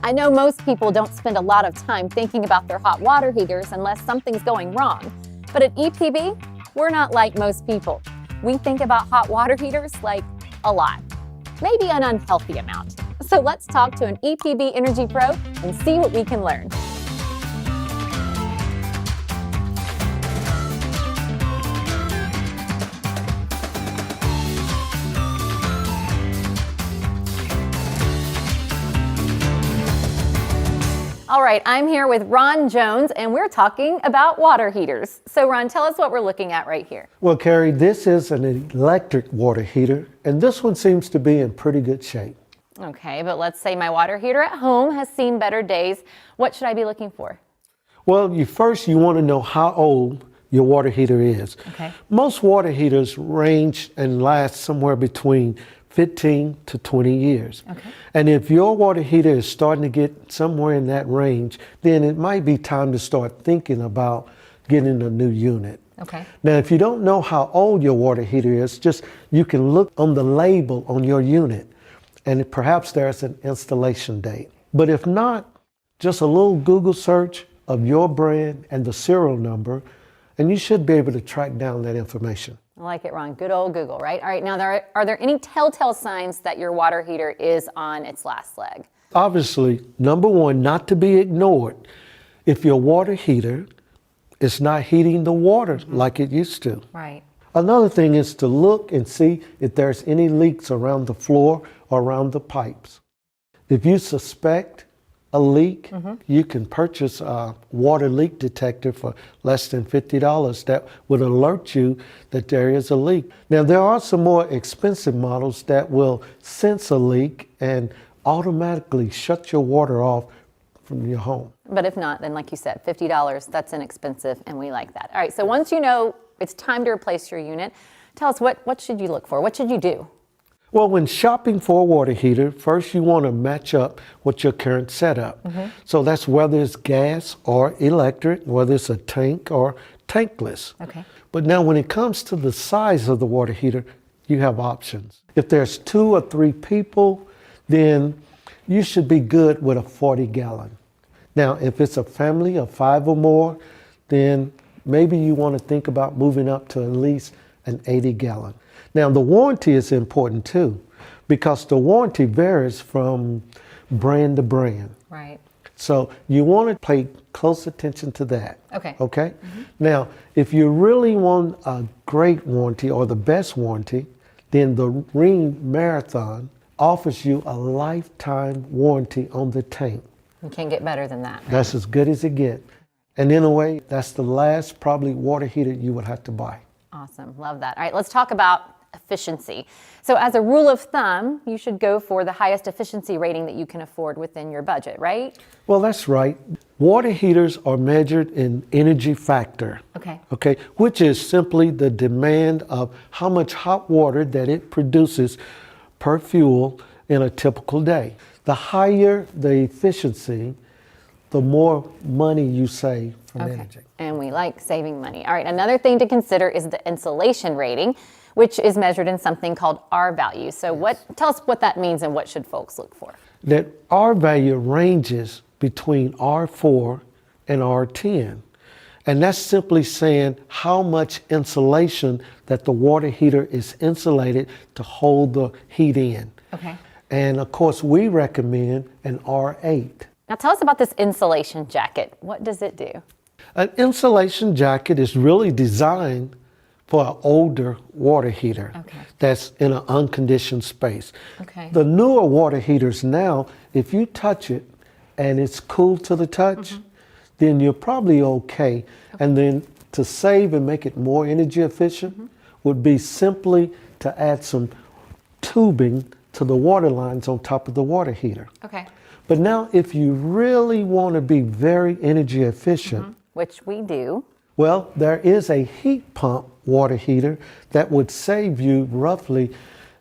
I know most people don't spend a lot of time thinking about their hot water heaters unless something's going wrong. But at EPB, we're not like most people. We think about hot water heaters like a lot, maybe an unhealthy amount. So let's talk to an EPB Energy Pro and see what we can learn. All right, I'm here with Ron Jones, and we're talking about water heaters. So Ron, tell us what we're looking at right here. Well, Carrie, this is an electric water heater, and this one seems to be in pretty good shape. Okay, but let's say my water heater at home has seen better days. What should I be looking for? Well, first you want to know how old your water heater is. Okay. Most water heaters range and last somewhere between 15 to 20 years. Okay. And if your water heater is starting to get somewhere in that range, then it might be time to start thinking about getting a new unit. Okay. Now, if you don't know how old your water heater is, you can look on the label on your unit, and perhaps there's an installation date. But if not, just a little Google search of your brand and the serial number, and you should be able to track down that information. I like it, Ron. Good old Google, right? All right, now are there any telltale signs that your water heater is on its last leg? Obviously, number one, not to be ignored. If your water heater is not heating the water like it used to. Right. Another thing is to look and see if there's any leaks around the floor or around the pipes. If you suspect a leak, you can purchase a water leak detector for less than $50 that would alert you that there is a leak. Now, there are some more expensive models that will sense a leak and automatically shut your water off from your home. But if not, then like you said, $50, that's inexpensive, and we like that. All right, so once you know it's time to replace your unit, tell us what should you look for? What should you do? Well, when shopping for a water heater, first you want to match up with your current setup. So that's whether it's gas or electric, whether it's a tank or tankless. Okay. But now when it comes to the size of the water heater, you have options. If there's 2 or 3 people, then you should be good with a 40-gallon. Now, if it's a family of 5 or more, then maybe you want to think about moving up to at least an 80-gallon. Now, the warranty is important too, because the warranty varies from brand to brand. Right. So you want to pay close attention to that. Okay. Okay? Now, if you really want a great warranty or the best warranty, then the Ring Marathon offers you a lifetime warranty on the tank. You can't get better than that. That's as good as it gets. And in a way, that's the last probably water heater you would have to buy. Awesome. Love that. All right, let's talk about efficiency. So as a rule of thumb, you should go for the highest efficiency rating that you can afford within your budget, right? Well, that's right. Water heaters are measured in energy factor. Okay. Which is simply the demand of how much hot water that it produces per fuel in a typical day. The higher the efficiency, the more money you save from energy. And we like saving money. All right, another thing to consider is the insulation rating, which is measured in something called R value. So tell us what that means and what should folks look for? That R value ranges between R4 and R10. And that's simply saying how much insulation that the water heater is insulated to hold the heat in. Okay. And of course, we recommend an R8. Now tell us about this insulation jacket. What does it do? An insulation jacket is really designed for an older water heater that's in an unconditioned space. Okay. The newer water heaters now, if you touch it and it's cool to the touch, then you're probably okay. And then to save and make it more energy efficient would be simply to add some tubing to the water lines on top of the water heater. Okay. But now if you really want to be very energy efficient, Which we do. well, there is a heat pump water heater that would save you roughly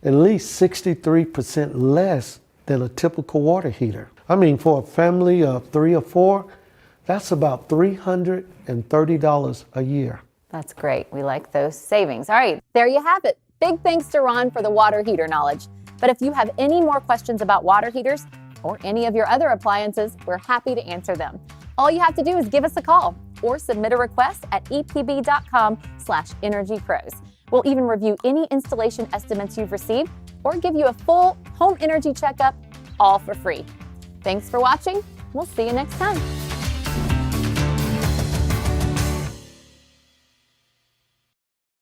at least 63% less than a typical water heater. I mean, for a family of 3 or 4, that's about $330 a year. That's great. We like those savings. All right, there you have it. Big thanks to Ron for the water heater knowledge. But if you have any more questions about water heaters, or any of your other appliances, we're happy to answer them. All you have to do is give us a call or submit a request at epb.com/energypros. We'll even review any installation estimates you've received or give you a full home energy checkup, all for free. Thanks for watching. We'll see you next time.